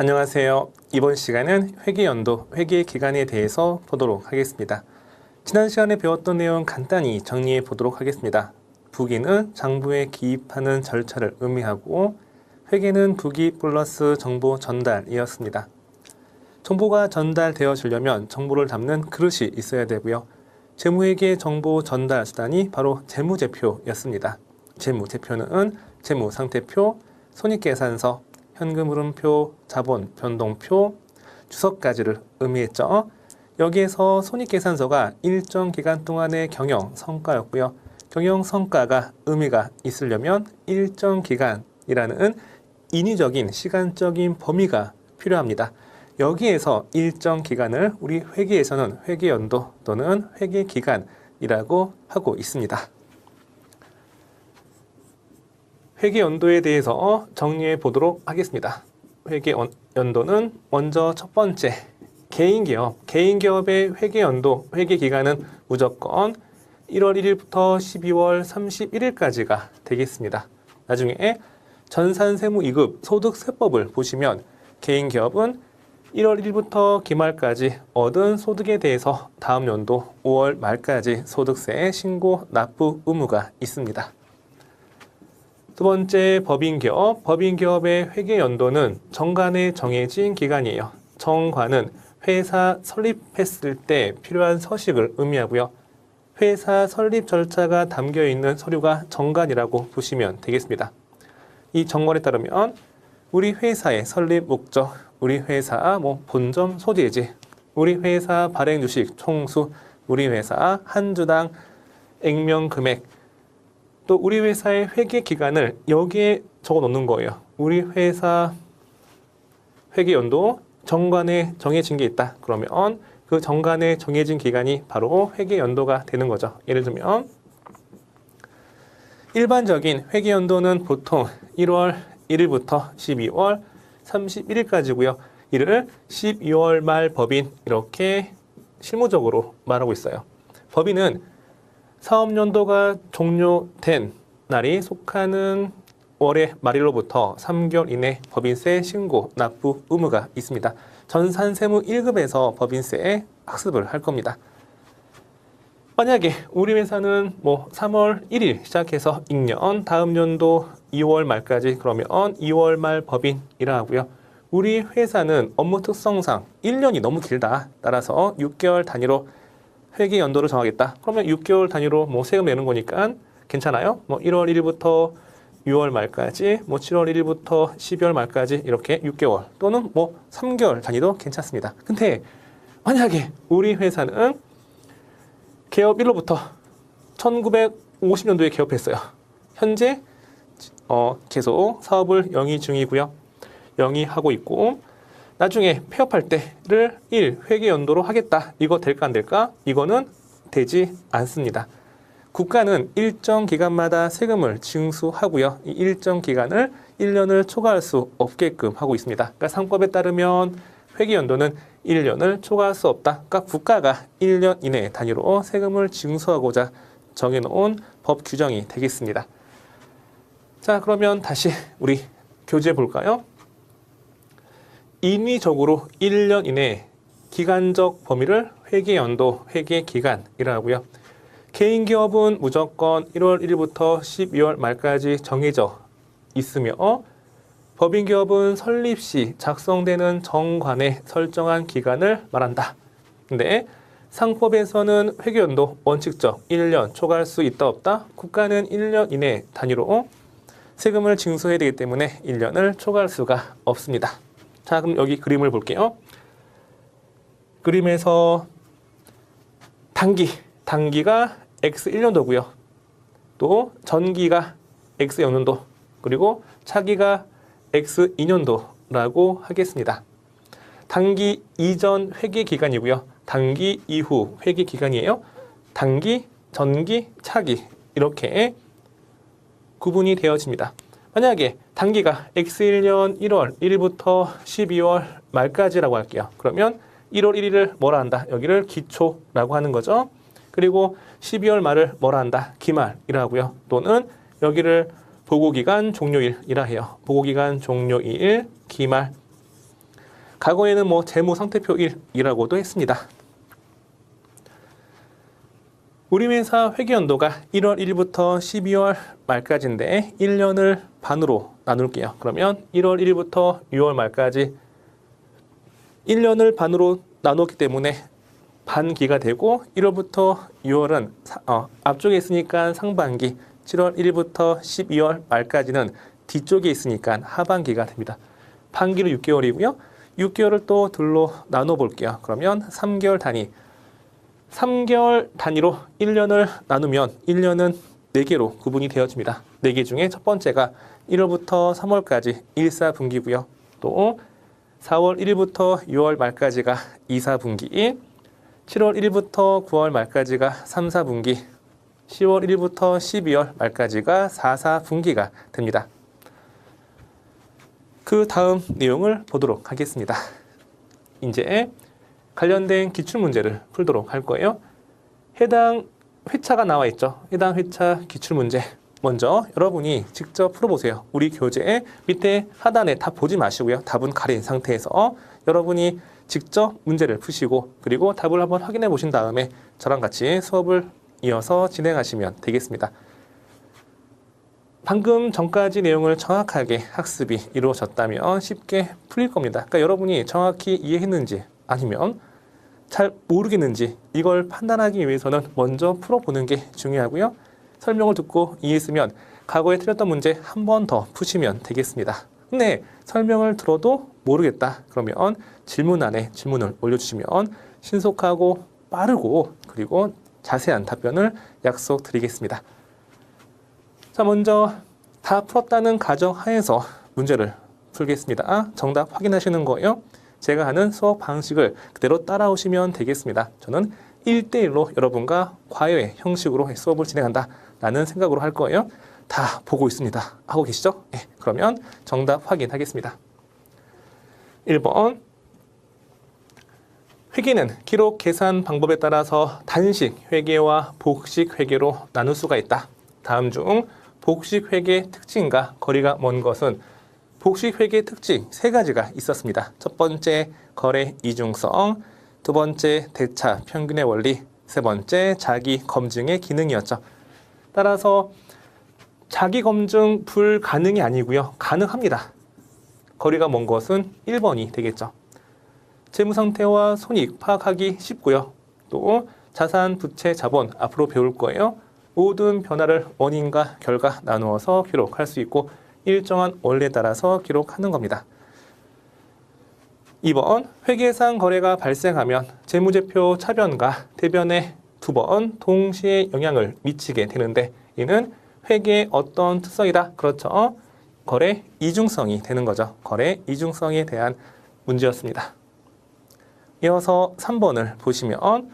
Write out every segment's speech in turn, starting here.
안녕하세요. 이번 시간은 회계연도, 회계기간에 대해서 보도록 하겠습니다. 지난 시간에 배웠던 내용 간단히 정리해 보도록 하겠습니다. 부기는 장부에 기입하는 절차를 의미하고 회계는 부기 플러스 정보 전달이었습니다. 정보가 전달되어 주려면 정보를 담는 그릇이 있어야 되고요. 재무회계 정보 전달 수단이 바로 재무제표였습니다. 재무제표는 재무상태표, 손익계산서, 현금흐름표, 자본 변동표, 주석까지를 의미했죠. 여기에서 손익계산서가 일정 기간 동안의 경영성과였고요. 경영성과가 의미가 있으려면 일정 기간이라는 인위적인 시간적인 범위가 필요합니다. 여기에서 일정 기간을 우리 회계에서는 회계연도 또는 회계기간이라고 하고 있습니다. 회계연도에 대해서 정리해 보도록 하겠습니다. 회계연도는 먼저 첫 번째, 개인기업. 개인기업의 회계연도, 회계기간은 무조건 1월 1일부터 12월 31일까지가 되겠습니다. 나중에 전산세무이급 소득세법을 보시면 개인기업은 1월 1일부터 기말까지 얻은 소득에 대해서 다음 연도 5월 말까지 소득세 신고 납부 의무가 있습니다. 두 번째, 법인기업. 법인기업의 회계연도는 정관에 정해진 기간이에요. 정관은 회사 설립했을 때 필요한 서식을 의미하고요. 회사 설립 절차가 담겨있는 서류가 정관이라고 보시면 되겠습니다. 이 정관에 따르면 우리 회사의 설립 목적, 우리 회사 본점 소재지, 우리 회사 발행주식 총수, 우리 회사 한 주당 액면 금액, 또 우리 회사의 회계 기간을 여기에 적어 놓는 거예요. 우리 회사 회계 연도 정관에 정해진 게 있다. 그러면 그 정관에 정해진 기간이 바로 회계 연도가 되는 거죠. 예를 들면 일반적인 회계 연도는 보통 1월 1일부터 12월 31일까지고요. 이를 12월 말 법인 이렇게 실무적으로 말하고 있어요. 법인은 사업연도가 종료된 날이 속하는 월의 말일로부터 3개월 이내 법인세 신고 납부 의무가 있습니다. 전산세무 1급에서 법인세 학습을 할 겁니다. 만약에 우리 회사는 3월 1일 시작해서 익년 다음 연도 2월 말까지 그러면 2월 말 법인이라 하고요. 우리 회사는 업무 특성상 1년이 너무 길다. 따라서 6개월 단위로 회계 연도를 정하겠다. 그러면 6개월 단위로 세금 내는 거니까 괜찮아요. 1월 1일부터 6월 말까지, 7월 1일부터 12월 말까지 이렇게 6개월 또는 3개월 단위도 괜찮습니다. 근데 만약에 우리 회사는 개업 1로부터 1950년도에 개업했어요. 현재 계속 사업을 영위 중이고요. 영위하고 있고 나중에 폐업할 때를 1회계연도로 하겠다. 이거 될까 안 될까? 이거는 되지 않습니다. 국가는 일정 기간마다 세금을 징수하고요. 이 일정 기간을 1년을 초과할 수 없게끔 하고 있습니다. 그러니까 상법에 따르면 회계연도는 1년을 초과할 수 없다. 그러니까 국가가 1년 이내 단위로 세금을 징수하고자 정해놓은 법 규정이 되겠습니다. 자, 그러면 다시 우리 교재 볼까요? 인위적으로 1년 이내 기간적 범위를 회계연도, 회계기간이라 하고요. 개인기업은 무조건 1월 1일부터 12월 말까지 정해져 있으며 법인기업은 설립 시 작성되는 정관에 설정한 기간을 말한다. 근데 상법에서는 회계연도 원칙적 1년 초과할 수 있다 없다? 국가는 1년 이내 단위로 세금을 징수해야 되기 때문에 1년을 초과할 수가 없습니다. 자, 그럼 여기 그림을 볼게요. 그림에서 단기가 X1년도고요. 또 전기가 X0년도, 그리고 차기가 X2년도라고 하겠습니다. 단기 이전 회계 기간이고요. 단기 이후 회계 기간이에요. 단기, 전기, 차기 이렇게 구분이 되어집니다. 만약에 단기가 X1년 1월 1일부터 12월 말까지라고 할게요. 그러면 1월 1일을 뭐라 한다? 여기를 기초라고 하는 거죠. 그리고 12월 말을 뭐라 한다? 기말이라 하고요. 또는 여기를 보고기간 종료일이라 해요. 보고기간 종료일, 기말. 과거에는 뭐 재무 상태표 1이라고도 했습니다. 우리 회사 회계연도가 1월 1일부터 12월 말까지인데 1년을 반으로 나눌게요. 그러면 1월 1일부터 6월 말까지 1년을 반으로 나눴기 때문에 반기가 되고 1월부터 6월은 앞쪽에 있으니까 상반기, 7월 1일부터 12월 말까지는 뒤쪽에 있으니까 하반기가 됩니다. 반기로 6개월이고요. 6개월을 또 둘로 나눠 볼게요. 그러면 3개월 단위. 3개월 단위로 1년을 나누면 1년은 4개로 구분이 되어집니다. 4개 중에 첫 번째가 1월부터 3월까지 1사분기고요. 또 4월 1일부터 6월 말까지가 2사분기, 7월 1일부터 9월 말까지가 3사분기, 10월 1일부터 12월 말까지가 4사분기가 됩니다. 그 다음 내용을 보도록 하겠습니다. 이제 관련된 기출문제를 풀도록 할 거예요. 해당 회차가 나와 있죠. 해당 회차 기출문제. 먼저 여러분이 직접 풀어보세요. 우리 교재 밑에 하단에 답 보지 마시고요. 답은 가린 상태에서 여러분이 직접 문제를 푸시고 그리고 답을 한번 확인해 보신 다음에 저랑 같이 수업을 이어서 진행하시면 되겠습니다. 방금 전까지 내용을 정확하게 학습이 이루어졌다면 쉽게 풀릴 겁니다. 그러니까 여러분이 정확히 이해했는지 아니면 잘 모르겠는지 이걸 판단하기 위해서는 먼저 풀어보는 게 중요하고요. 설명을 듣고 이해했으면 과거에 틀렸던 문제 한 번 더 푸시면 되겠습니다. 근데 설명을 들어도 모르겠다. 그러면 질문란에 질문을 올려주시면 신속하고 빠르고 그리고 자세한 답변을 약속드리겠습니다. 자, 먼저 다 풀었다는 가정하에서 문제를 풀겠습니다. 정답 확인하시는 거예요. 제가 하는 수업 방식을 그대로 따라오시면 되겠습니다. 저는 1대1로 여러분과 과외 형식으로 수업을 진행한다 라는 생각으로 할 거예요. 다 보고 있습니다. 하고 계시죠? 네, 그러면 정답 확인하겠습니다. 1번 회계는 기록 계산 방법에 따라서 단식 회계와 복식 회계로 나눌 수가 있다. 다음 중 복식 회계 특징과 거리가 먼 것은 복식 회계 특징 3가지가 있었습니다. 첫 번째 거래 이중성, 두 번째 대차 평균의 원리, 세 번째 자기 검증의 기능이었죠. 따라서 자기 검증 불가능이 아니고요. 가능합니다. 거리가 먼 것은 1번이 되겠죠. 재무 상태와 손익 파악하기 쉽고요. 또 자산, 부채, 자본 앞으로 배울 거예요. 모든 변화를 원인과 결과 나누어서 기록할 수 있고 일정한 원리에 따라서 기록하는 겁니다. 2번 회계상 거래가 발생하면 재무제표 차변과 대변에 2번 동시에 영향을 미치게 되는데 이는 회계의 어떤 특성이다? 그렇죠. 거래 이중성이 되는 거죠. 거래 이중성에 대한 문제였습니다. 이어서 3번을 보시면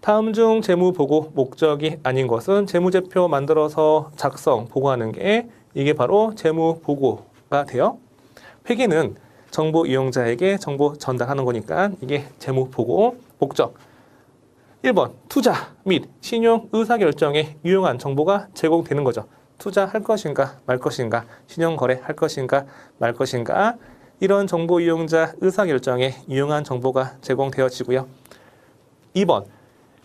다음 중 재무 보고 목적이 아닌 것은 재무제표 만들어서 작성, 보고하는 게 이게 바로 재무 보고가 돼요. 회계는 정보 이용자에게 정보 전달하는 거니까 이게 재무 보고 목적. 1번 투자 및 신용 의사결정에 유용한 정보가 제공되는 거죠. 투자할 것인가 말 것인가, 신용거래 할 것인가 말 것인가 이런 정보 이용자 의사결정에 유용한 정보가 제공되어지고요. 2번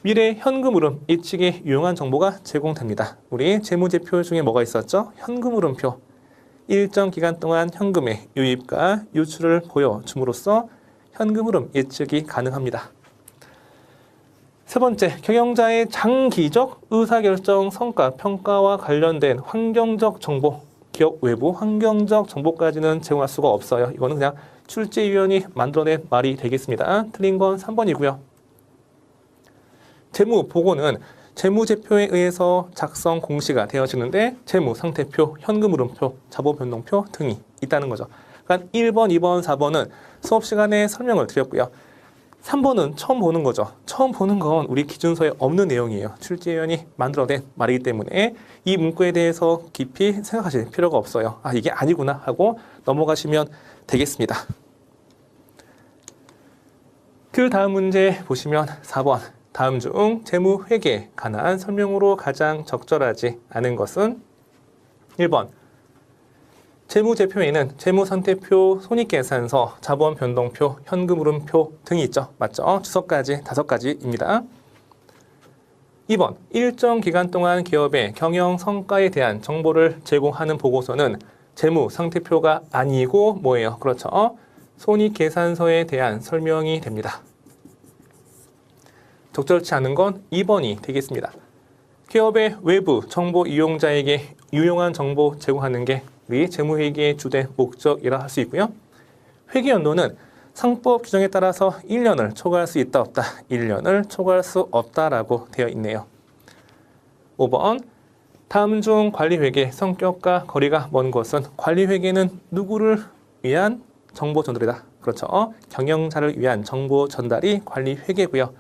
미래 현금 흐름 예측에 유용한 정보가 제공됩니다. 우리 재무제표 중에 뭐가 있었죠? 현금 흐름표. 일정 기간 동안 현금의 유입과 유출을 보여줌으로써 현금 흐름 예측이 가능합니다. 세 번째, 경영자의 장기적 의사결정 성과 평가와 관련된 환경적 정보, 기업 외부 환경적 정보까지는 제공할 수가 없어요. 이거는 그냥 출제위원이 만들어낸 말이 되겠습니다. 틀린 건 3번이고요. 재무 보고는 재무제표에 의해서 작성 공시가 되어지는데 재무상태표, 현금흐름표, 자본변동표 등이 있다는 거죠. 그러니까 1번, 2번, 4번은 수업 시간에 설명을 드렸고요. 3번은 처음 보는 거죠. 처음 보는 건 우리 기준서에 없는 내용이에요. 출제위원이 만들어낸 말이기 때문에 이 문구에 대해서 깊이 생각하실 필요가 없어요. 아, 이게 아니구나 하고 넘어가시면 되겠습니다. 그 다음 문제 보시면 4번. 다음 중 재무회계에 관한 설명으로 가장 적절하지 않은 것은 1번 재무제표에는 재무상태표, 손익계산서, 자본변동표, 현금흐름표 등이 있죠. 맞죠? 주석까지 5가지입니다. 2번, 일정 기간 동안 기업의 경영 성과에 대한 정보를 제공하는 보고서는 재무상태표가 아니고 뭐예요? 그렇죠. 손익계산서에 대한 설명이 됩니다. 적절치 않은 건 2번이 되겠습니다. 기업의 외부 정보 이용자에게 유용한 정보 제공하는 게 우리 재무회계의 주된 목적이라 할 수 있고요. 회계연도는 상법 규정에 따라서 1년을 초과할 수 있다 없다, 1년을 초과할 수 없다라고 되어 있네요. 5번, 다음 중 관리회계 성격과 거리가 먼 것은 관리회계는 누구를 위한 정보 전달이다. 그렇죠. 경영자를 위한 정보 전달이 관리회계고요.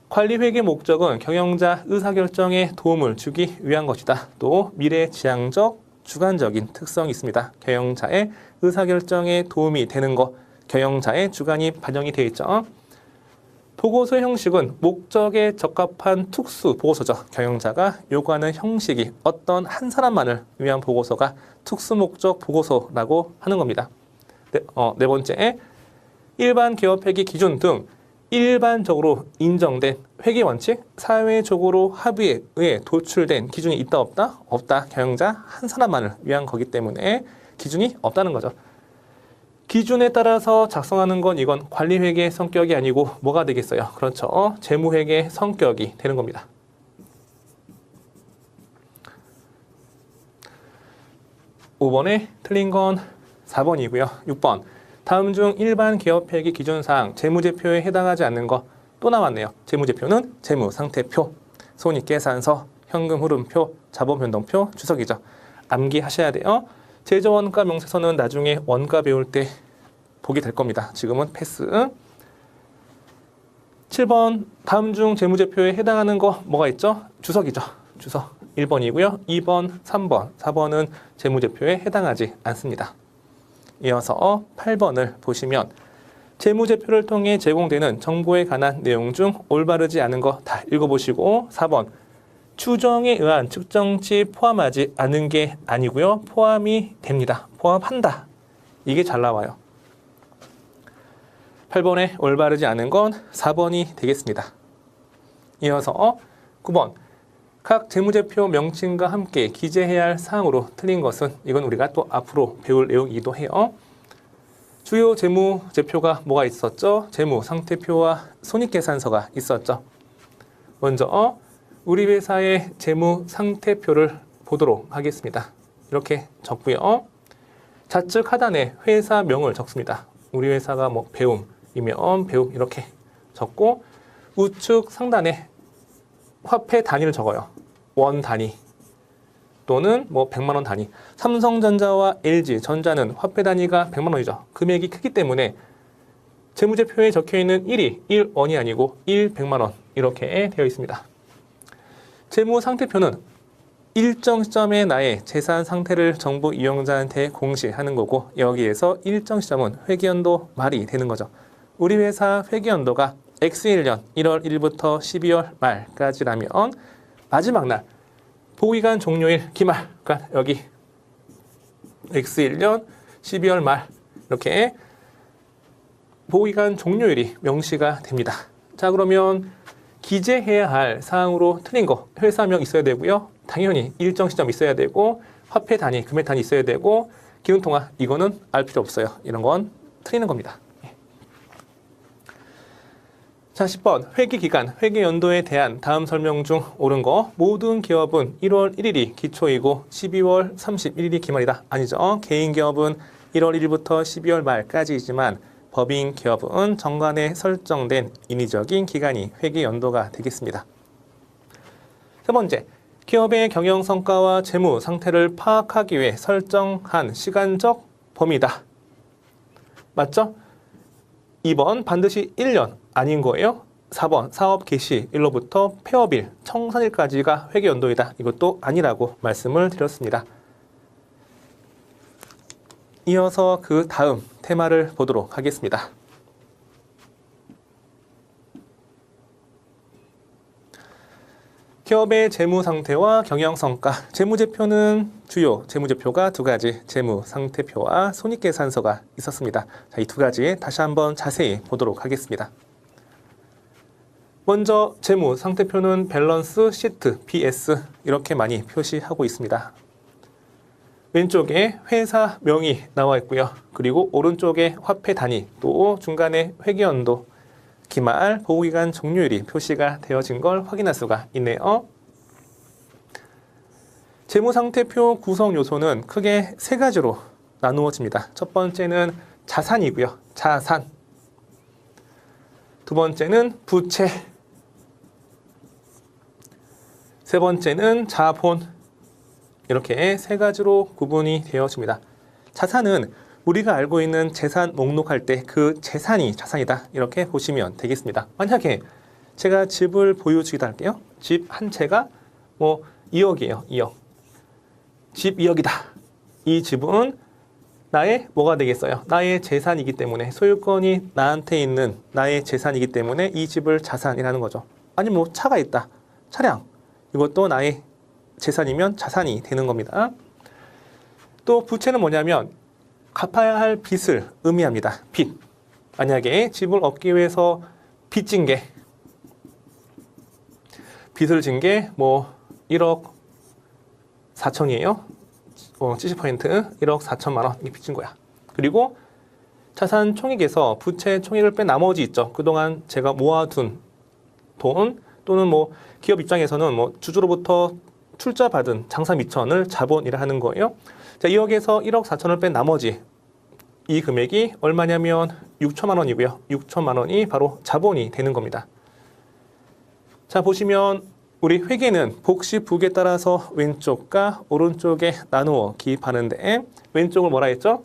관리회계 목적은 경영자 의사결정에 도움을 주기 위한 것이다. 또 미래지향적, 주관적인 특성이 있습니다. 경영자의 의사결정에 도움이 되는 것, 경영자의 주관이 반영이 되어 있죠. 보고서의 형식은 목적에 적합한 특수 보고서죠. 경영자가 요구하는 형식이 어떤 한 사람만을 위한 보고서가 특수목적 보고서라고 하는 겁니다. 네 번째, 일반 기업회계 기준 등 일반적으로 인정된 회계원칙, 사회적으로 합의에 의해 도출된 기준이 있다 없다? 없다. 경영자 한 사람만을 위한 거기 때문에 기준이 없다는 거죠. 기준에 따라서 작성하는 건 이건 관리회계 성격이 아니고 뭐가 되겠어요? 그렇죠. 재무회계 성격이 되는 겁니다. (5번에) 틀린 건 4번이고요. 6번. 다음 중 일반 기업회계 기준사항 재무제표에 해당하지 않는 거 또 나왔네요. 재무제표는 재무상태표, 손익계산서, 현금흐름표, 자본변동표, 주석이죠. 암기하셔야 돼요. 제조원가 명세서는 나중에 원가 배울 때 보게 될 겁니다. 지금은 패스. 7번, 다음 중 재무제표에 해당하는 거 뭐가 있죠? 주석이죠. 주석 1번이고요. 2번, 3번, 4번은 재무제표에 해당하지 않습니다. 이어서 8번을 보시면 재무제표를 통해 제공되는 정보에 관한 내용 중 올바르지 않은 거 다 읽어보시고 4번, 추정에 의한 측정치 포함하지 않은 게 아니고요. 포함이 됩니다. 포함한다. 이게 잘 나와요. 8번에 올바르지 않은 건 4번이 되겠습니다. 이어서 9번, 각 재무제표 명칭과 함께 기재해야 할 사항으로 틀린 것은 이건 우리가 또 앞으로 배울 내용이기도 해요. 주요 재무제표가 뭐가 있었죠? 재무상태표와 손익계산서가 있었죠. 먼저 우리 회사의 재무상태표를 보도록 하겠습니다. 이렇게 적고요. 좌측 하단에 회사명을 적습니다. 우리 회사가 뭐 배움이면 배움 이렇게 적고 우측 상단에 화폐 단위를 적어요. 원 단위 또는 뭐 100만 원 단위. 삼성전자와 LG전자는 화폐 단위가 100만 원이죠. 금액이 크기 때문에 재무제표에 적혀있는 1이 1원이 아니고 100만 원 이렇게 되어 있습니다. 재무상태표는 일정 시점에 나의 재산 상태를 정부 이용자한테 공시하는 거고 여기에서 일정 시점은 회계연도 말이 되는 거죠. 우리 회사 회계연도가 X1년 1월 1일부터 12월 말까지라면 마지막 날 보기간 종료일 기말, 그러니까 여기 X1년 12월 말 이렇게 보기간 종료일이 명시가 됩니다. 자, 그러면 기재해야 할 사항으로 틀린 거 회사명 있어야 되고요. 당연히 일정 시점 있어야 되고 화폐 단위, 금액 단위 있어야 되고 기능통화 이거는 알 필요 없어요. 이런 건 틀리는 겁니다. 자, 10번 회계기간, 회계연도에 대한 다음 설명 중 옳은 거 모든 기업은 1월 1일이 기초이고 12월 31일이 기말이다. 아니죠. 개인 기업은 1월 1일부터 12월 말까지이지만 법인 기업은 정관에 설정된 인위적인 기간이 회계연도가 되겠습니다. 세 번째, 기업의 경영 성과와 재무 상태를 파악하기 위해 설정한 시간적 범위다. 맞죠? 2번 반드시 1년 아닌 거예요. 4번 사업 개시 일로부터 폐업일, 청산일까지가 회계연도이다. 이것도 아니라고 말씀을 드렸습니다. 이어서 그 다음 테마를 보도록 하겠습니다. 기업의 재무 상태와 경영 성과, 재무제표는 주요 재무제표가 두 가지, 재무 상태표와 손익계산서가 있었습니다. 자, 이 두 가지 다시 한번 자세히 보도록 하겠습니다. 먼저 재무 상태표는 밸런스 시트, BS 이렇게 많이 표시하고 있습니다. 왼쪽에 회사 명이 나와 있고요. 그리고 오른쪽에 화폐 단위, 또 중간에 회계연도, 기말, 보고기간 종료일이 표시가 되어진 걸 확인할 수가 있네요. 재무상태표 구성 요소는 크게 세 가지로 나누어집니다. 첫 번째는 자산이고요. 자산. 두 번째는 부채. 세 번째는 자본. 이렇게 세 가지로 구분이 되어집니다. 자산은 우리가 알고 있는 재산 목록할 때 그 재산이 자산이다. 이렇게 보시면 되겠습니다. 만약에 제가 집을 보유 중이다 할게요. 집 한 채가 2억이에요. 2억. 집 2억이다. 이 집은 나의 뭐가 되겠어요? 나의 재산이기 때문에, 소유권이 나한테 있는 나의 재산이기 때문에 이 집을 자산이라는 거죠. 아니면 차가 있다. 차량. 이것도 나의 재산이면 자산이 되는 겁니다. 또 부채는 뭐냐면 갚아야 할 빚을 의미합니다. 빚. 만약에 집을 얻기 위해서 빚진 게, 빚을 진 게 1억 4천이에요. 70% 1억 4천만 원 이게 빚진 거야. 그리고 자산 총액에서 부채 총액을 뺀 나머지 있죠. 그동안 제가 모아둔 돈, 또는 기업 입장에서는 주주로부터 출자 받은 장사 미천을 자본이라 하는 거예요. 자, 2억에서 1억 4천을 뺀 나머지 이 금액이 얼마냐면 6천만 원이고요. 6천만 원이 바로 자본이 되는 겁니다. 자, 보시면 우리 회계는 복시 부기에 따라서 왼쪽과 오른쪽에 나누어 기입하는데, 왼쪽을 뭐라 했죠?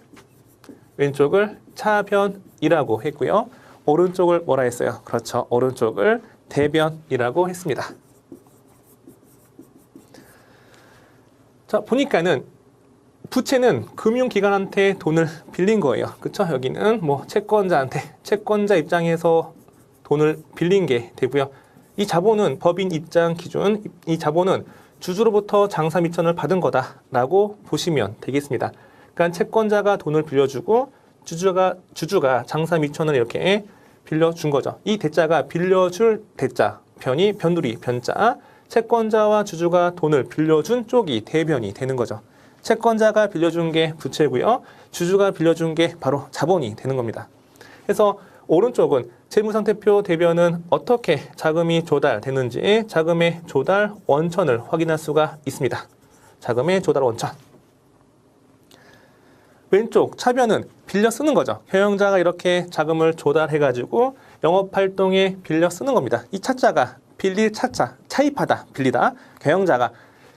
왼쪽을 차변이라고 했고요. 오른쪽을 뭐라 했어요? 그렇죠. 오른쪽을 대변이라고 했습니다. 자, 보니까는 부채는 금융기관한테 돈을 빌린 거예요. 그쵸? 여기는 채권자한테, 채권자 입장에서 돈을 빌린 게 되고요. 이 자본은 법인 입장 기준, 이 자본은 주주로부터 장사 미천을 받은 거다라고 보시면 되겠습니다. 그러니까 채권자가 돈을 빌려주고 주주가 장사 미천을 이렇게 빌려준 거죠. 이 대자가 빌려줄 대자, 변이 변두리 변자, 채권자와 주주가 돈을 빌려준 쪽이 대변이 되는 거죠. 채권자가 빌려준 게 부채고요. 주주가 빌려준 게 바로 자본이 되는 겁니다. 그래서 오른쪽은 재무상태표 대변은 어떻게 자금이 조달되는지 자금의 조달 원천을 확인할 수가 있습니다. 자금의 조달 원천. 왼쪽 차변은 빌려 쓰는 거죠. 경영자가 이렇게 자금을 조달해가지고 영업활동에 빌려 쓰는 겁니다. 이 차자가 빌릴 차자, 차입하다, 빌리다. 경영자가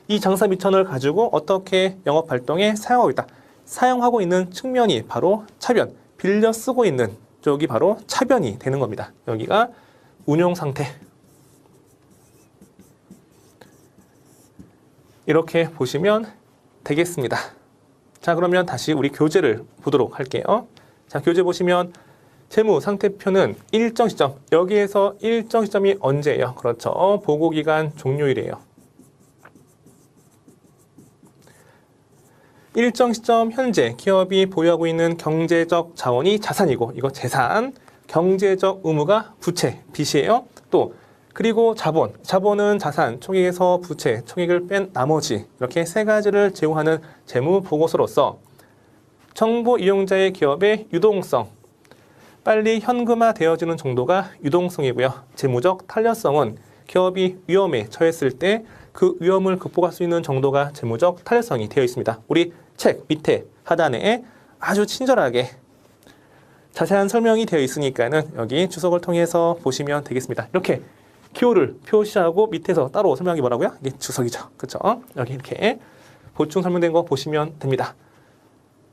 이 장사 미천을 가지고 어떻게 영업활동에 사용하고 있다. 사용하고 있는 측면이 바로 차변, 빌려 쓰고 있는 쪽이 바로 차변이 되는 겁니다. 여기가 운용상태. 이렇게 보시면 되겠습니다. 자, 그러면 다시 우리 교재를 보도록 할게요. 자, 교재 보시면 재무상태표는 일정 시점, 여기에서 일정 시점이 언제예요? 그렇죠. 보고기간 종료일이에요. 일정 시점 현재 기업이 보유하고 있는 경제적 자원이 자산이고, 이거 재산, 경제적 의무가 부채, 빚이에요. 또 그리고 자본은 자산, 총액에서 부채, 총액을 뺀 나머지, 이렇게 세 가지를 제공하는 재무 보고서로서 정보 이용자의 기업의 유동성, 빨리 현금화 되어지는 정도가 유동성이고요. 재무적 탄력성은 기업이 위험에 처했을 때 그 위험을 극복할 수 있는 정도가 재무적 탄력성이 되어 있습니다. 우리 책 밑에 하단에 아주 친절하게 자세한 설명이 되어 있으니까는 여기 주석을 통해서 보시면 되겠습니다. 이렇게 기호를 표시하고 밑에서 따로 설명이 뭐라고요? 이게 주석이죠. 그렇죠? 여기 이렇게 보충 설명된 거 보시면 됩니다.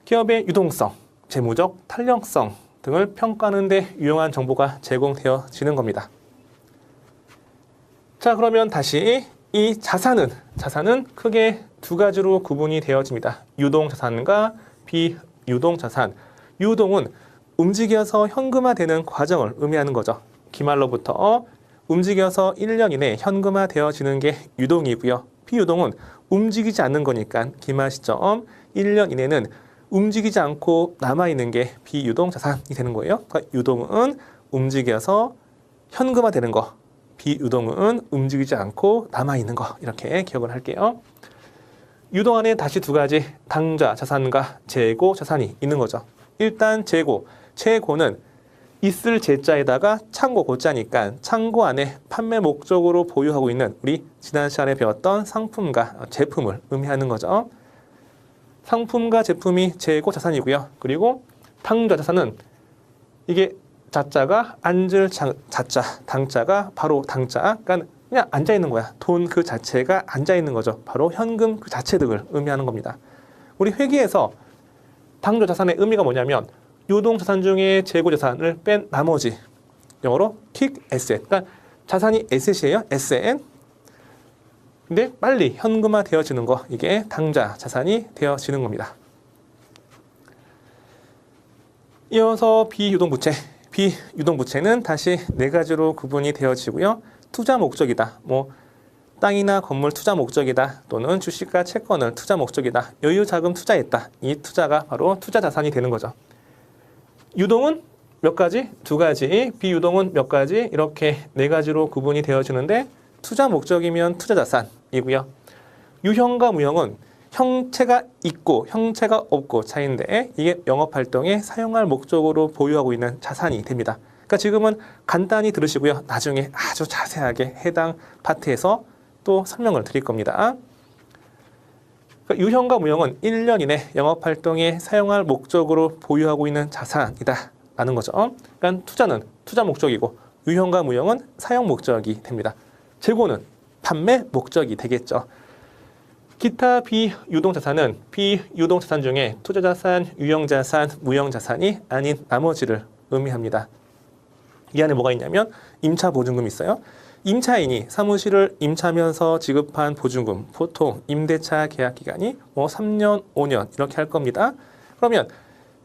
기업의 유동성, 재무적 탄력성 등을 평가하는 데 유용한 정보가 제공되어지는 겁니다. 자, 그러면 다시 이 자산은 크게 두 가지로 구분이 되어집니다. 유동자산과 비유동자산. 유동은 움직여서 현금화되는 과정을 의미하는 거죠. 기말로부터 움직여서 1년 이내 현금화 되어지는 게 유동이고요. 비유동은 움직이지 않는 거니까 기말 시점 1년 이내는 움직이지 않고 남아있는 게 비유동 자산이 되는 거예요. 그러니까 유동은 움직여서 현금화 되는 거, 비유동은 움직이지 않고 남아있는 거, 이렇게 기억을 할게요. 유동 안에 다시 두 가지 당좌 자산과 재고 자산이 있는 거죠. 일단 재고는 있을 재자에다가 창고 고자니까 창고 안에 판매 목적으로 보유하고 있는 우리 지난 시간에 배웠던 상품과 제품을 의미하는 거죠. 상품과 제품이 재고 자산이고요. 그리고 당좌 자산은 이게 자자가 앉을 자자, 당자가 바로 당자, 그러니까 그냥 앉아 있는 거야. 돈 그 자체가 앉아 있는 거죠. 바로 현금 그 자체 등을 의미하는 겁니다. 우리 회계에서 당좌 자산의 의미가 뭐냐면 유동 자산 중에 재고 자산을 뺀 나머지, 영어로 킥 에셋, 그러니까 자산이 에셋이에요. 에셋. 근데 빨리 현금화 되어지는 거, 이게 당좌 자산이 되어지는 겁니다. 이어서 비유동부채. 비유동부채는 다시 네 가지로 구분이 되어지고요. 투자 목적이다. 땅이나 건물 투자 목적이다. 또는 주식과 채권을 투자 목적이다. 여유자금 투자했다. 이 투자가 바로 투자 자산이 되는 거죠. 유동은 몇 가지? 두 가지. 비유동은 몇 가지? 이렇게 네 가지로 구분이 되어지는데 투자 목적이면 투자 자산이고요. 유형과 무형은 형체가 있고 형체가 없고 차이인데 이게 영업활동에 사용할 목적으로 보유하고 있는 자산이 됩니다. 그러니까 지금은 간단히 들으시고요. 나중에 아주 자세하게 해당 파트에서 또 설명을 드릴 겁니다. 그러니까 유형과 무형은 1년 이내 영업활동에 사용할 목적으로 보유하고 있는 자산이다 라는 거죠. 그러니까 투자는 투자 목적이고 유형과 무형은 사용 목적이 됩니다. 재고는 판매 목적이 되겠죠. 기타 비유동자산은 비유동자산 중에 투자자산, 유형자산, 무형자산이 아닌 나머지를 의미합니다. 이 안에 뭐가 있냐면 임차보증금이 있어요. 임차인이 사무실을 임차하면서 지급한 보증금, 보통 임대차 계약기간이 3년, 5년 이렇게 할 겁니다. 그러면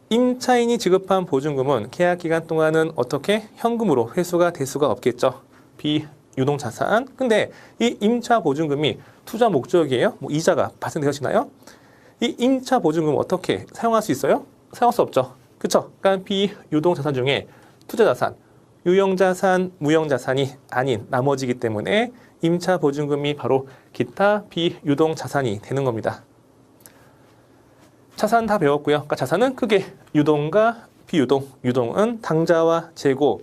임차인이 지급한 보증금은 계약기간 동안은 어떻게 현금으로 회수가 될 수가 없겠죠. 비유동자산. 근데 이 임차보증금이 투자 목적이에요. 이자가 발생되어지나요? 이 임차보증금 어떻게 사용할 수 있어요? 사용할 수 없죠. 그렇죠? 그러니까 비유동자산 중에 투자자산, 유형자산, 무형자산이 아닌 나머지이기 때문에 임차보증금이 바로 기타 비유동자산이 되는 겁니다. 자산 다 배웠고요. 그러니까 자산은 크게 유동과 비유동, 유동은 당좌와 재고,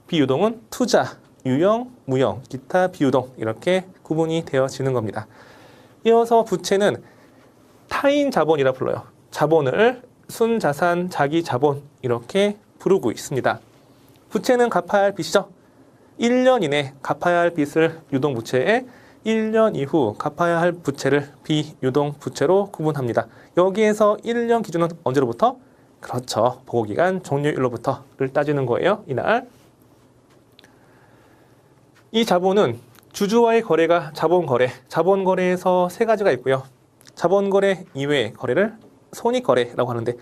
비유동은 투자, 유형, 무형, 기타 비유동 이렇게 구분이 되어지는 겁니다. 이어서 부채는 타인 자본이라 불러요. 자본을 순자산, 자기자본 이렇게 부르고 있습니다. 부채는 갚아야 할 빚이죠. 1년 이내 갚아야 할 빚을 유동부채에 1년 이후 갚아야 할 부채를 비유동부채로 구분합니다. 여기에서 1년 기준은 언제로부터? 그렇죠. 보고기간 종료일로부터를 따지는 거예요. 이날. 이 자본은 주주와의 거래가 자본거래, 자본거래에서 세 가지가 있고요. 자본거래 이외의 거래를 손익거래라고 하는데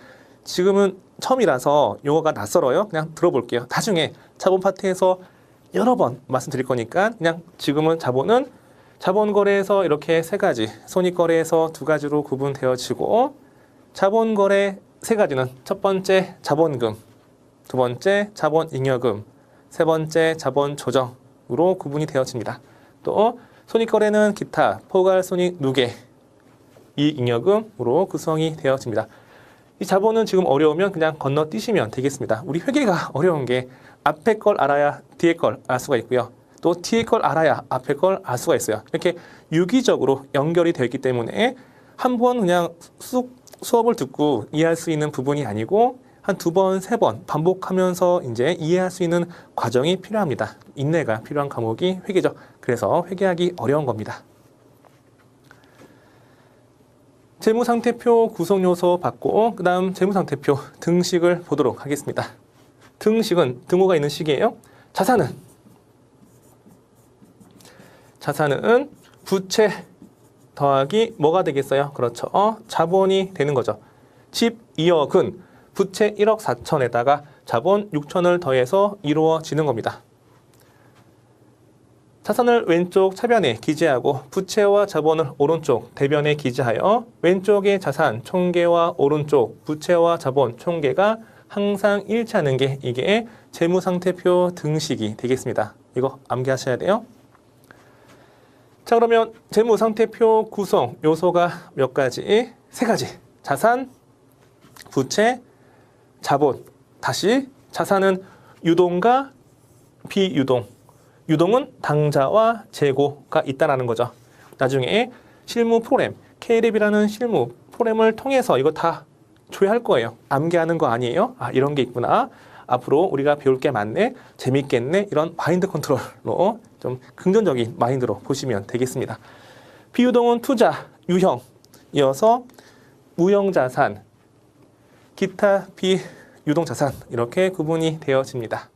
지금은 처음이라서 용어가 낯설어요. 그냥 들어볼게요. 나중에 자본 파트에서 여러 번 말씀드릴 거니까 그냥 지금은 자본은 자본거래에서 이렇게 세 가지, 손익거래에서 두 가지로 구분되어지고 자본거래 세 가지는 첫 번째 자본금, 두 번째 자본잉여금, 세 번째 자본조정으로 구분이 되어집니다. 또 손익거래는 기타, 포괄손익, 누계, 이익잉여금으로 구성이 되어집니다. 이 자본은 지금 어려우면 그냥 건너뛰시면 되겠습니다. 우리 회계가 어려운 게 앞에 걸 알아야 뒤에 걸 알 수가 있고요. 또 뒤에 걸 알아야 앞에 걸 알 수가 있어요. 이렇게 유기적으로 연결이 되어 있기 때문에 한 번 그냥 수업을 듣고 이해할 수 있는 부분이 아니고 한 두 번, 세 번 반복하면서 이제 이해할 수 있는 과정이 필요합니다. 인내가 필요한 과목이 회계죠. 그래서 회계하기 어려운 겁니다. 재무상태표 구성요소 받고 그 다음 재무상태표 등식을 보도록 하겠습니다. 등식은 등호가 있는 식이에요. 자산은 부채 더하기 뭐가 되겠어요? 그렇죠. 자본이 되는 거죠. 집 2억은 부채 1억 4천에다가 자본 6천을 더해서 이루어지는 겁니다. 자산을 왼쪽 차변에 기재하고 부채와 자본을 오른쪽 대변에 기재하여 왼쪽의 자산 총계와 오른쪽 부채와 자본 총계가 항상 일치하는 게 이게 재무상태표 등식이 되겠습니다. 이거 암기하셔야 돼요. 자, 그러면 재무상태표 구성 요소가 몇 가지? 세 가지. 자산, 부채, 자본. 다시 자산은 유동과 비유동. 유동은 당좌와 재고가 있다라는 거죠. 나중에 실무 프로그램, K랩이라는 실무 프로그램을 통해서 이거 다 조회할 거예요. 암기하는 거 아니에요? 아, 이런 게 있구나. 앞으로 우리가 배울 게 많네. 재밌겠네. 이런 마인드 컨트롤로 좀 긍정적인 마인드로 보시면 되겠습니다. 비유동은 투자, 유형. 이어서 무형자산, 기타 비유동자산 이렇게 구분이 되어집니다.